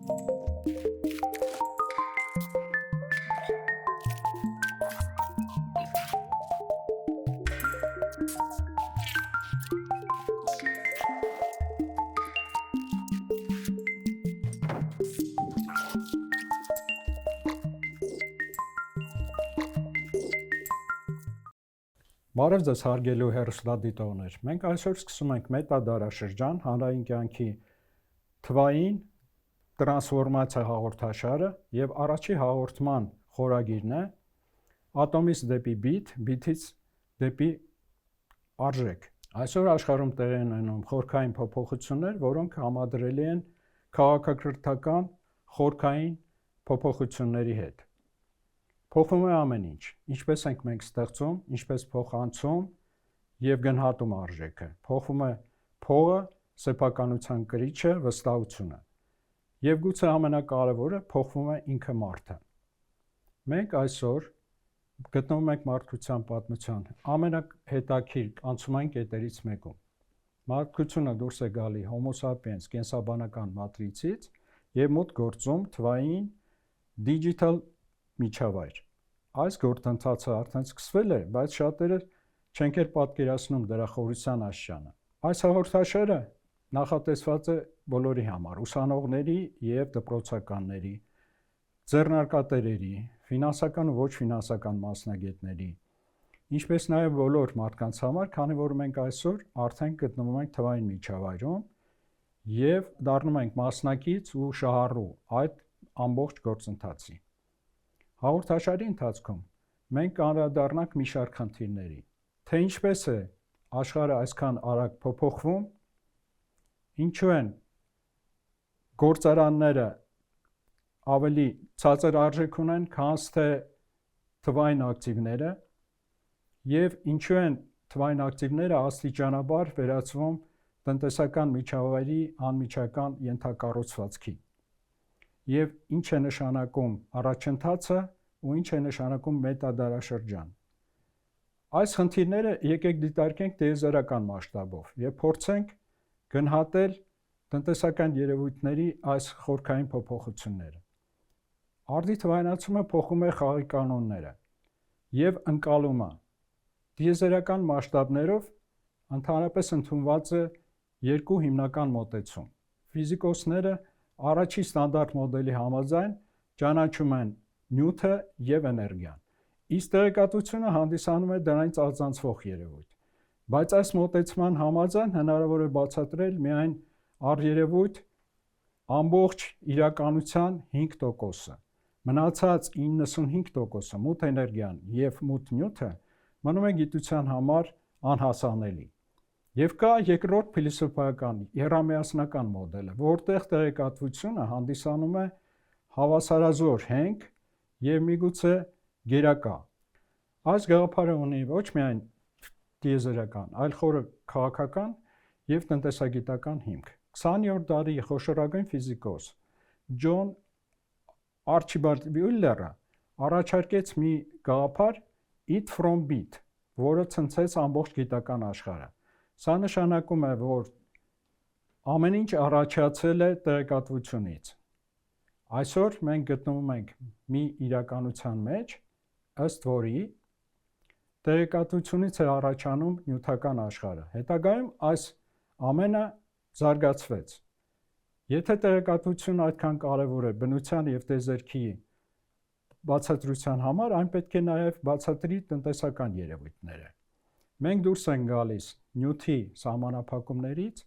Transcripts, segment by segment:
Բարև ձեզ հարգելի հեռուստադիտողներ, մենք այսօր սկսում ենք մետադարաշրջան հանրային կյանքի թվային տրանսֆորմացիա հաղորդաշարը եւ առաջի հաղորդման խորագիրն է ատոմից դեպի բիտ, բիթից դեպի արժեք։ Այսօր աշխարհում տեղի են ունենում խորքային փոփոխություններ, որոնք համադրելի են քաղաքակրթական խորքային փոփոխությունների հետ։ Փոխվում է ամեն ինչ, ինչպես ենք մենք ստեղծում, ինչպես փոխանցում եւ գնահատում արժեքը։ Փոխվում է փողը, սեփականության կրիչը, վստահությունը։ Եվ գուցե ամենակարևորը փոխվում է ինքը մարդը։ Մենք այսօր գտնվում ենք մարդկության պատմության ամենահետաքրքիր անցումային կետերից մեկում։ Մարդկությունը դուրս է գալի Homo sapiens կենսաբանական մատրիցից եւ մոտ գործում թվային digital միջավայր։ Այս գործընթացը արդեն սկսվել է, բայց շատերը չենք պատկերացնում դրա խորության աշճանը։ Այս հաղորդաշարը նախատեսված է բոլորի համար՝ ուսանողների եւ դպրոցականների, ձեռնարկատերերի, ֆինանսական ու ոչ ֆինանսական մասնագետների, ինչպես նաեւ բոլոր մարդկանց համար, քանի որ մենք այսօր արդեն գտնվում ենք թվային միջավայրում եւ դառնում ենք մասնակից ու շահառու այդ ամբողջ գործընթացի։ Հաղորդաշարի ընթացքում մենք կանդրադառնանք մի շարք խնդիրների, թե ինչպես է աշխարհը այսքան արագ փոփոխվում, ինչու են գործարանները ավելի ցածր արժեք ունեն, քան թե թվային ակտիվները, եւ ինչու են թվային ակտիվները աստիճանաբար վերածվում տնտեսական միջավայրի անմիջական ենթակառուցվածքի։ Եվ ինչ է նշանակում առաջընթացը ու ինչ է նշանակում մետադարաշրջան։ Այս խնդիրները եկեք դիտարկենք տիեզերական մասշտաբով եւ փորձենք գնահատել տնտեսական երևույթների այս խորքային փոփոխությունները։ Արդի թվայնացումը փոխում է խաղի կանոնները եւ ընկալումը։ Տիեզերական մասշտաբներով ընդհանրապես ընդունված է երկու հիմնական մոտեցում։ Ֆիզիկոսները առաջի ստանդարտ մոդելի համաձայն ճանաչում են նյութը եւ էներգիան, իսկ տեղեկատվությունը հանդիսանում է դրանից արձանցվող երևույթ։ Բայց այս մոտեցման համաձայն հնարավոր է բացատրել միայն առերևույթ ամբողջ իրականության 5%-ը։ Մնացած 95%-ը մութ էներգիան եւ մութ նյութը մնում է գիտության համար անհասանելի։ Եվ կա երկրորդ փիլիսոփայական եռամիասնական մոդելը, որտեղ տեղեկատվությունը հանդիսանում է հավասարազոր հենք եւ միգուցե գերակա։ Այս գաղափարը ունի ոչ միայն տիեզերական, այլ խորը քաղաքական եւ տնտեսագիտական հիմք։ 20-րդ դարի խոշորագույն ֆիզիկոս Ջոն Արչիբալդ Վյուլլերը առաջարկեց մի գաղափար it from bit, որը ցնցեց ամբողջ գիտական աշխարհը։ Սա նշանակում է, որ ամեն ինչ առաջացել է տեղեկատվությունից։ Այսօր մենք գտնվում ենք մի իրականության մեջ, ըստ որի տեղեկատվությունից է առաջանում նյութական աշխարհը։ Հետագայում այս ամենը զարգացվեց։ Եթե տեղեկատվությունը այդքան կարևոր է բնության եւ տիեզերքի բացատրության համար, այն պետք է նաեւ բացատրի տնտեսական երևույթները։ Մենք դուրս ենք գալիս նյութի սահմանափակումներից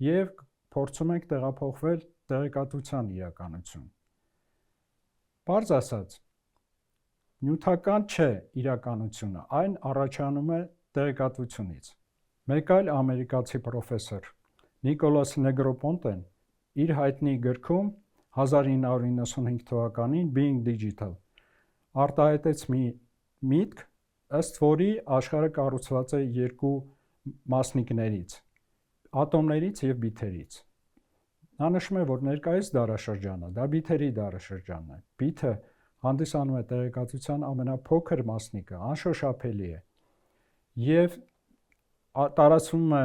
եւ փորձում ենք տեղափոխվել տեղեկատվության իրականություն։ Պարզ ասած, նյութական չէ իրականությունը, այն առաջանում է տեղեկատվությունից։ Մեկ այլ ամերիկացի պրոֆեսոր Նիկոլաս Նեգրոպոնտեն իր հայտնի գրքում 1995 թվականին Being Digital արտահայտեց մի միտք, ըստ որի աշխարհը կառուցված է երկու մասնիկներից՝ ատոմներից եւ բիթերից։ Նա նշում է, որ ներկայիս դարաշրջանը դա բիթերի դարաշրջանն է։ Բիթը հանդիսանում է տեղեկատվության ամենափոքր մասնիկը, անշոշափելի է եւ տարածվում է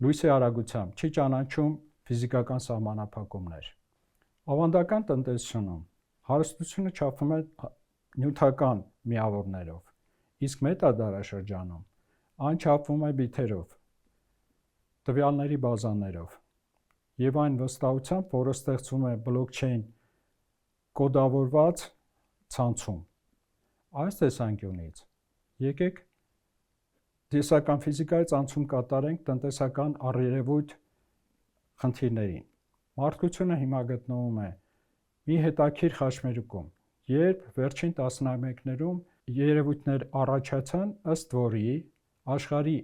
լույսի արագությամբ, չի ճանաչում ֆիզիկական սահմանափակումներ։ Ավանդական տնտեսությունում հարստությունը չափվում է նյութական միավորներով, իսկ մետադարաշրջանում այն չափվում է բիթերով, տվյալների բազաներով, եւ այն վստահությամբ, որը ստեղծվում է բլոկչեյն կոդավորված ցանցում։ Այս տեսանկյունից եկեք տեսական ֆիզիկայի ցանցում կատարենք տնտեսական առերևույթ խնդիրներին։ Մարդկությունը հիմա գտնվում է մի հետաքրքիր խաչմերուկում, երբ վերջին տասնամյակներում երևույթներ առաջացան, ըստ որի աշխարհի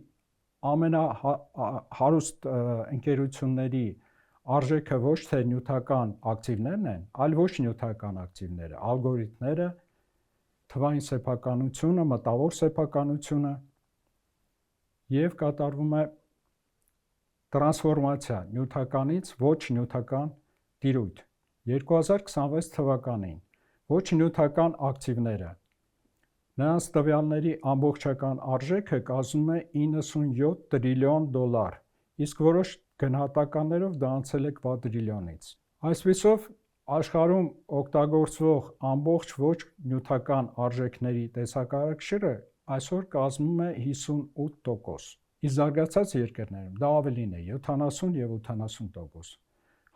ամենահարուստ ընկերությունների արժեքը ոչ թե նյութական ակտիվներն են, այլ ոչ նյութական ակտիվները, ալգորիթմները, թվային սեփականությունը, մտավոր սեփականությունը, եւ կատարվում է տրանսֆորմացիա նյութականից ոչ նյութական տիրույթ։ 2026 թվականին ոչ նյութական ակտիվները, նրանց տվյալների ամբողջական արժեքը կազմում է $97 տրիլիոն, իսկ որոշ գնահատականներով դա անցել է կվադրիլիոնից։ Այսպիսով, աշխարհում օգտագործվող ամբողջ ոչ նյութական արժեքների տեսակարարքշիռը այսօր կազմում է 58%, իսկ զարգացած երկրներում դա ավելին է՝ 70 եւ 80%։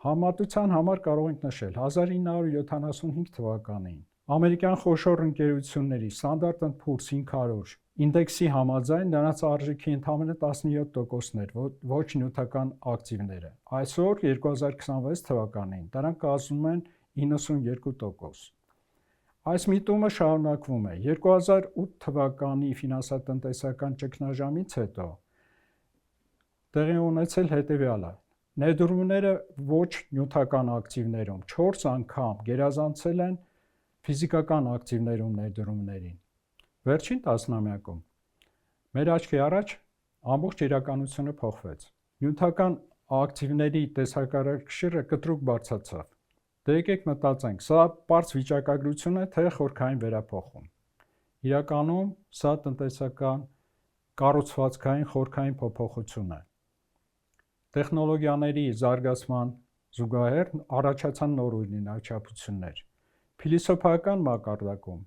Համեմատության համար կարող ենք նշել 1975 թվականին ամերիկյան խոշոր ընկերությունների Standard & Poor's 500 ինդեքսի համաձայն նրանց արժեքի ընդամենը 17%-ն էր ոչ նյութական ակտիվները։ Այսօր 2026 թվականին դրանք կազմում են 92%։ Այս միտումը շարունակվում է։ 2008 թվականի ֆինանսատնտեսական ճգնաժամից հետո տեղի ունեցել հետևյալը. ներդրումները ոչ նյութական ակտիվներում 4 անգամ գերազանցել են ֆիզիկական ակտիվներում ներդրումներին։ Վերջին տասնամյակում մեր աչքի առաջ ամբողջ իրականությունը փոխվեց։ Նյութական ակտիվների տեսակարարքշիռը կտրուկ բարձրացավ։ Դե եկեք մտածենք, սա պարզ վիճակագրություն է, թե խորքային վերափոխում։ Իրականում սա տնտեսական կառուցվածքային խորքային փոփոխություն է։ Տեխնոլոգիաների զարգացման զուգահեռ առաջացան նոր օրինաչափություններ։ Փիլիսոփայական մակարդակում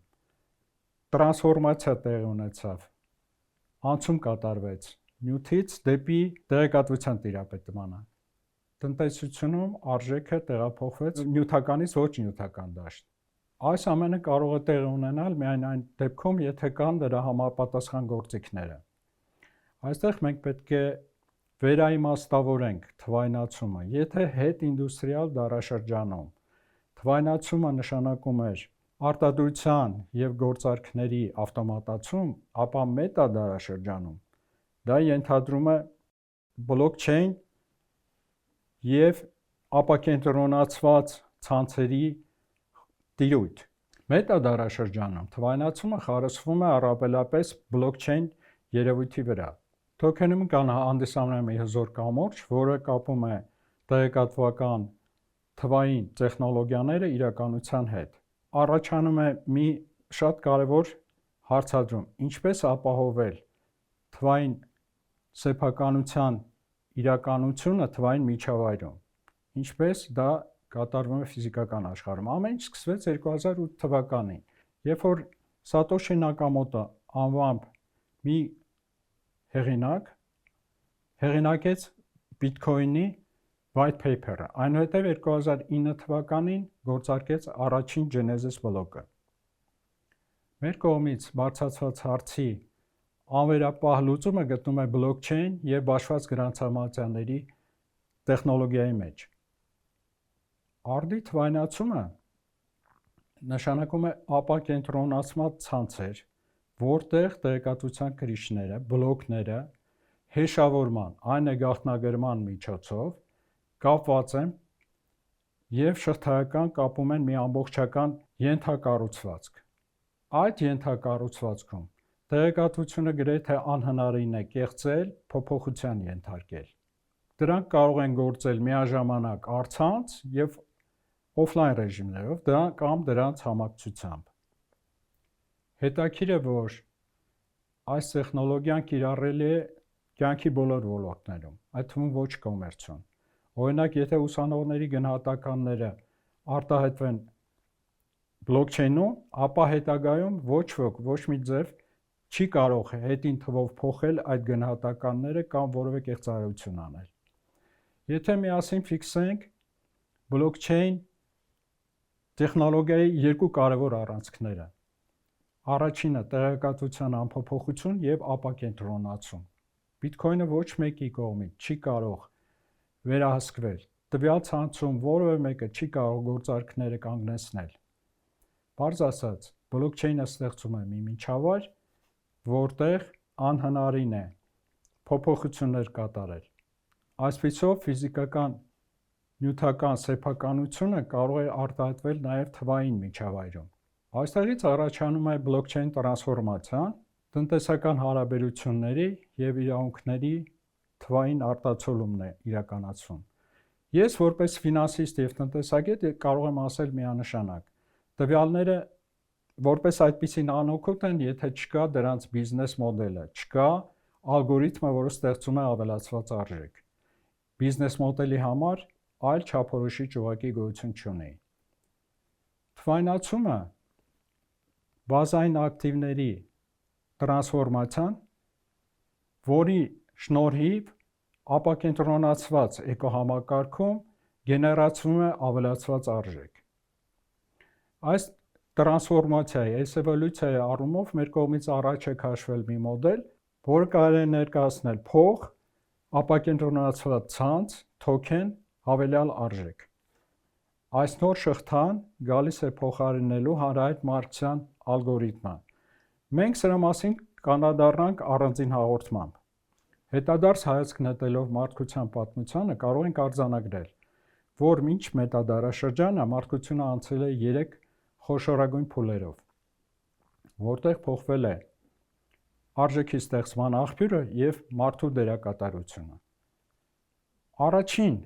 տրանսֆորմացիա տեղի ունեցավ, անցում կատարվեց նյութից դեպի տեղեկատվության տիրապետմանը։ Տնտեսությունում արժեքը տեղափոխվեց նյութականից ոչ նյութական դաշտ։ Այս ամենը կարող է տեղի ունենալ միայն այն դեպքում, եթե կան դրա համապատասխան գործիքները։ Այստեղ մենք պետք է վերաիմաստավորենք թվայնացումը։ Եթե հետինդուստրիալ դարաշրջանում թվայնացումը նշանակում էր արտադրության եւ գործարքների ավտոմատացում, ապա մետադարաշրջանում դա ենթադրում է բլոկչեյն եւ ապակենտրոնացված ցանցերի տիրույթ։ Մետադարաշրջանում թվայնացումը խարսխվում է առավելապես բլոկչեյն երևույթի վրա։ Թոքենում կան հանդիսանում է մի հզոր կամուրջ, որը կապում է տեղեկատվական թվային տեխնոլոգիաները իրականության հետ։ Առաջանում է մի շատ կարևոր հարցադրում. ինչպես ապահովել թվային սեփականության իրականությունը թվային միջավայրում, ինչպես դա կատարվում է ֆիզիկական աշխարհում։ Ամեն ինչ սկսվեց 2008 թվականին, երբ որ Սատոշի Նակամոտո անվամբ մի հեղինակ հեղինակեց Bitcoin-ի white paper-ը, այնուհետև 2009 թվականին գործարկեց առաջին Genesis բլոկը։ Մեր կողմից բարձրացված հարցի անվերապահ լուծումը գտնվում է բլոկչեյն եւ բաշխված գրանցամատյաների տեխնոլոգիայի մեջ։ Արդի թվայնացումը նշանակում է ապակենտրոնացված ցանցեր, որտեղ տեղեկատվության կրիչները, բլոկները հեշավորման, այն է գաղտնագրման միջոցով կապված են եւ շղթայական կապում են մի ամբողջական ենթակառուցվածք։ Այդ ենթակառուցվածքում տեղեկատվությունը գրեթե անհնարին է կեղծել, փոփոխության ենթարկել։ Դրանք կարող են գործել միաժամանակ առցանց եւ օֆլայն ռեժիմներով կամ դրանց համակցությամբ։ Հետաքրքիր է, որ այս տեխնոլոգիան կիրառելի է կյանքի բոլոր ոլորտներում, այդ թվում ոչ կոմերցիոն։ Օրինակ, եթե ուսանողների գնահատականները արտահայտվեն բլոկչեյնում, ապա հետագայում ոչ ոք, ոչ մի ձև չի կարող հետին թվով փոխել այդ գնահատականները կամ որևէ կեղծարարություն անել։ Եթե միասին ֆիքսենք բլոկչեյն տեխնոլոգիայի երկու կարևոր առանցքները, առաջինը տեղեկատվության անփոփոխություն եւ ապակենտրոնացում։ Բիտքոյնը ոչ մեկի կողմից չի կարող վերահսկվել, տվյալ ցանցում որևէ մեկը չի կարող գործարքները կանգնեցնել։ Պարզ ասած, բլոկչեյնը ստեղծում է մի միջավայր, որտեղ անհնարին է փոփոխություններ կատարել։ Այսպիսով ֆիզիկական նյութական սեփականությունը կարող է արտահայտվել նաև թվային միջավայրում։ Այստեղից առաջանում է բլոկչեյն տրանսֆորմացիան, տնտեսական հարաբերությունների եւ իրավունքների թվային արտացոլումն է իրականացվում։ Ես որպես ֆինանսիստ եւ տնտեսագետ կարող եմ ասել միանշանակ. տվյալները որպես այդպիսին անօգուտ են, եթե չկա դրանց բիզնես մոդելը, չկա ալգորիթմը, որը ստեղծում է ավելացված արժեք։ Բիզնես մոդելի համար այլ չափորոշիչ ուղղակի գոյություն չունի։ Թվայնացումը բազային ակտիվների տրանսֆորմացիան, որի շնորհիվ ապակենտրոնացված էկոհամակարգում գեներացվում է ավելացված արժեք։ Այս տրանսֆորմացիայի, այս էվոլյուցիայի առումով մեր կողմից առաջ է քաշվել մի մոդել, որը կարելի է ներկայացնել փող, ապակենտրոնացված ցանց, թոքեն, հավելյալ արժեք։ Այս նոր շղթան գալիս է փոխարինելու հանրահայտ Մարքսյան ալգորիթմը։ Մենք սրա մասին կանադառնանք առանձին հաղորդմամբ։ Հետադարձ հայացք նետելով մարդկության պատմությանը կարող ենք արձանագրել, որ մինչ մետադարաշրջանը մարդկությունը անցել է 3 խոշորագույն փուլերով, որտեղ փոխվել է արժեքի ստեղծման աղբյուրը եւ մարդու դերակատարությունը։ Առաջին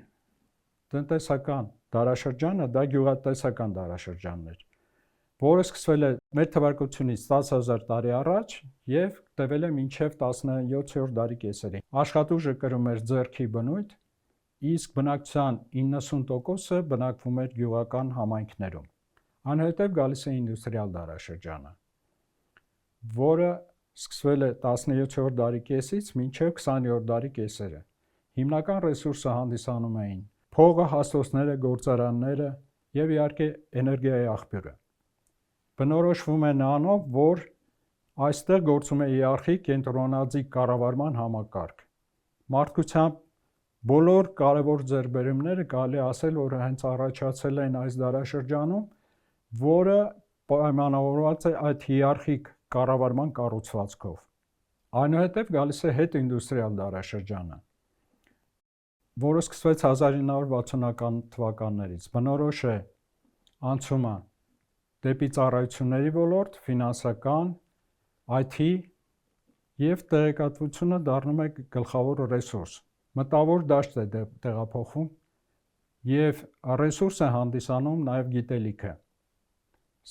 տնտեսական դարաշրջանը դա գյուղատնտեսական դարաշրջանն էր, որը սկսվել է մեր թվարկությունից 10,000 տարի առաջ եւ տևել է մինչեւ 17-րդ դարի կեսերին։ Աշխատուժը կրում էր ձեռքի բնույթ, իսկ բնակչության 90%-ը բնակվում էր գյուղական համայնքներում։ Այնուհետև գալիս է ինդուստրիալ դարաշրջանը, որը սկսվել է 17-րդ դարի կեսից մինչև 20-րդ դարի կեսերը։ Հիմնական ռեսուրսը հանդիսանում էին փողը, հաստոցները, գործարանները եւ իհարկե էներգիայի աղբյուրը։ Բնորոշվում է նրանով, որ այստեղ գործում է հիերարխիկ կենտրոնաձիգ կառավարման համակարգ։ Մարդկության բոլոր կարևոր ձեռքբերումները կարելի է ասել, որ հենց առաջացել են այս դարաշրջանում, որը պայմանավորված է այդ հիերարխիկ կառավարման կառուցվածքով։ Այնուհետև գալիս է հետինդուստրիալ դարաշրջանը, որը սկսվեց 1960-ական թվականներից։ Բնորոշ է անցումը դեպի ծառայությունների ոլորտ, ֆինանսական, IT եւ տեղեկատվությունը դառնում է գլխավոր ռեսուրս։ Մտավոր դաշտ է տեղափոխվում եւ ռեսուրս է հանդիսանում նաեւ գիտելիքը։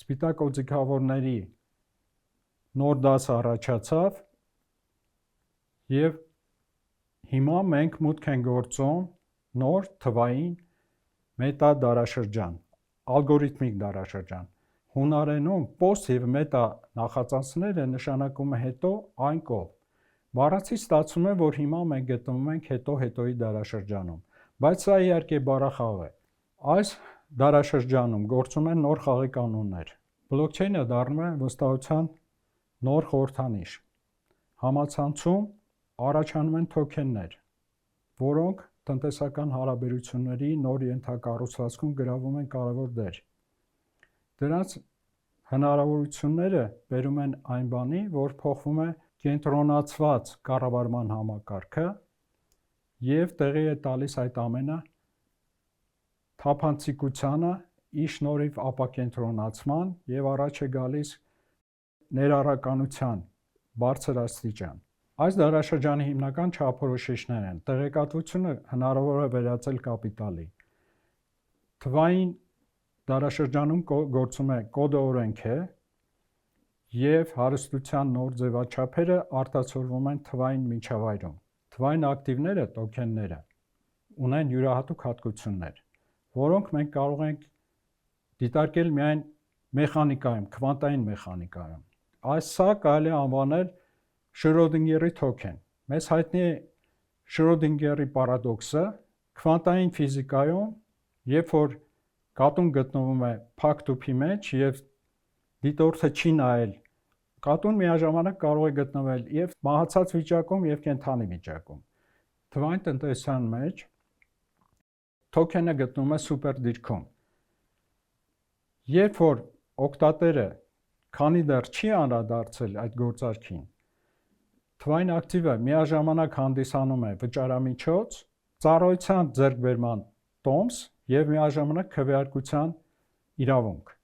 Սպիտակ օձիքավորների նոր դաս առաջացավ եւ հիմա մենք մուտք ենք գործում նոր թվային մետադարաշրջան, ալգորիթմիկ դարաշրջան։ Հունարենում post եւ meta նախածանցները նշանակում է հետո այն կողմ։ Բառացի ստացվում է, որ հիմա մենք գտնվում ենք հետո-հետոյի դարաշրջանում, բայց սա իհարկե բառախաղ է։ Այս դարաշրջանում գործում են նոր խաղի կանոններ։ Բլոկչեյնը դառնում է վստահության նոր խորհրդանիշ։ Համացանցում առաջանում են թոքեններ, որոնք տնտեսական հարաբերությունների նոր ենթակառուցվածքում գրավում են կարևոր դեր։ Դրանց հնարավորությունները բերում են այն բանի, որ փոխվում է կենտրոնացված կառավարման համակարգը եւ տեղի է տալիս այդ ամենը թափանցիկությանը ի շնորհիվ ապակենտրոնացման եւ առաջ է գալիս ներառականության բարձր աստիճան։ Այս դարաշրջանի հիմնական չափորոշիչներն են տեղեկատվությունը հնարավոր է վերածել կապիտալի։ Թվային դարաշրջանում գործում է կոդօրենք է եւ հարստության նոր ձևաչափերը արտացոլվում են թվային միջավայրում։ Թվային ակտիվները, տոքենները, ունեն յուրահատուկ հատկություններ, որոնք մենք կարող ենք դիտարկել միայն մեխանիկայում, քվանտային մեխանիկայում։ Սա կարելի է անվանել Շրոդինգերի թոքեն։ Մեզ հայտնի է Շրոդինգերի պարադոքսը քվանտային ֆիզիկայում, երբ որ կատուն գտնվում է փակ տուփի մեջ եւ դիտորդը չի նայել, կատուն միաժամանակ կարող է գտնվել եւ մահացած վիճակում եւ կենդանի վիճակում։ Թվային տնտեսության մեջ թոքենը գտնվում է սուպեր դիրքում։ Երբ որ օգտատերը քանի դեռ չի անդրադարձել այդ գործարքին, թվային ակտիվը միաժամանակ հանդիսանում է վճարամիջոց, ծառայության ձեռքբերման տոմս եւ միաժամանակ քվեարկության իրավունք։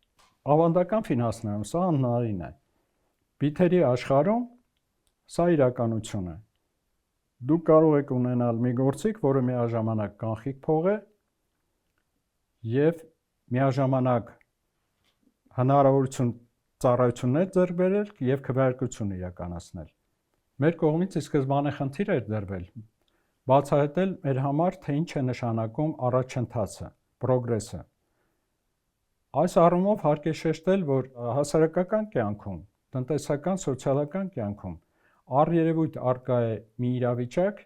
Ավանդական ֆինանսներում սա անհնարին է։ Բիթերի աշխարհում սա իրականություն է։ Դուք կարող եք ունենալ մի գործիք, որը միաժամանակ կանխիկ փող է եւ միաժամանակ հնարավորություն ծառայություններ ձեռք բերել եւ քվեարկություն իրականացնել։ Մեր կողմից ի սկզբանե խնդիր էր դրվել բացահայտել մեր համար, թե ինչ է նշանակում առաջընթացը, պրոգրեսը։ Այս առումով հարկ է շեշտել, որ հասարակական կյանքում, տնտեսական, սոցիալական կյանքում առերևույթ առկա է մի իրավիճակ,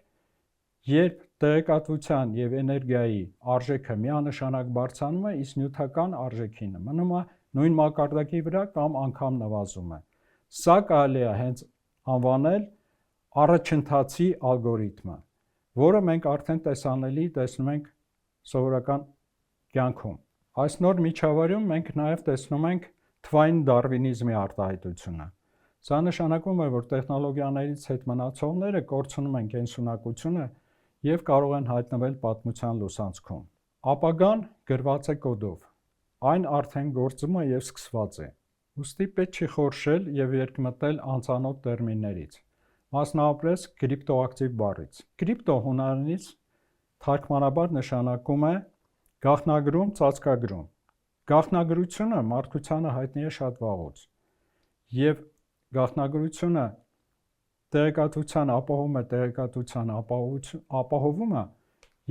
երբ տեղեկատվության եւ էներգիայի արժեքը միանշանակ բարձրանում է, իսկ նյութական արժեքին մնում է նույն մակարդակի վրա կամ անգամ նվազում է։ Սա կարելի է հենց անվանել առաջընթացի ալգորիթմը, որը մենք արդեն տեսանելի տեսնում ենք սովորական կյանքում։ Այս նոր միջավայրում մենք նաև տեսնում ենք թվային դարվինիզմի արտահայտությունը։ Սա նշանակում է, որ տեխնոլոգիաներից հետ մնացողները կորցնում են կենսունակությունը եւ կարող են հայտնվել պատմության լուսանցքում։ Ապագան գրված է կոդով։ Այն արդեն գործում է եւ սկսված է։ Ուստի պետք չի խորշել եւ երկմտել անծանոթ տերմիններից, մասնավորապես կրիպտոակտիվ բառից։ Կրիպտո հունարենից թարգմանաբար նշանակում է գաղտնագրում, ծածկագրում։ Գաղտնագրությունը մարդկությանը հայտնի է շատ վաղուց եւ գաղտնագրությունը տեղեկատվության ապահովում է տեղեկատվության ապահովումը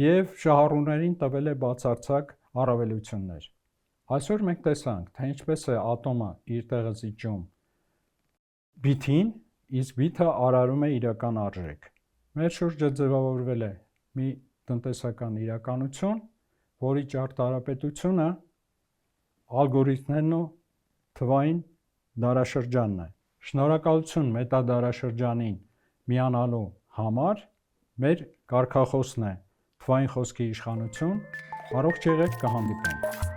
եւ շահառուներին տվել է բացարձակ առավելություններ։ Այսօր մենք տեսանք, թե ինչպես է ատոմը իր տեղը զիջում բիթին, իսկ բիթը արարում է իրական արժեք։ Մեր շուրջը ձևավորվել է մի տնտեսական իրականություն, որի ճարտարապետությունը ալգորիթմներն ու թվային դարաշրջանն է։ Շնորհակալություն մետադարաշրջանին միանալու համար։ Մեր կարգախոսն է թվային խոսքի իշխանություն։ Առողջ եղեք, կհանդիպենք։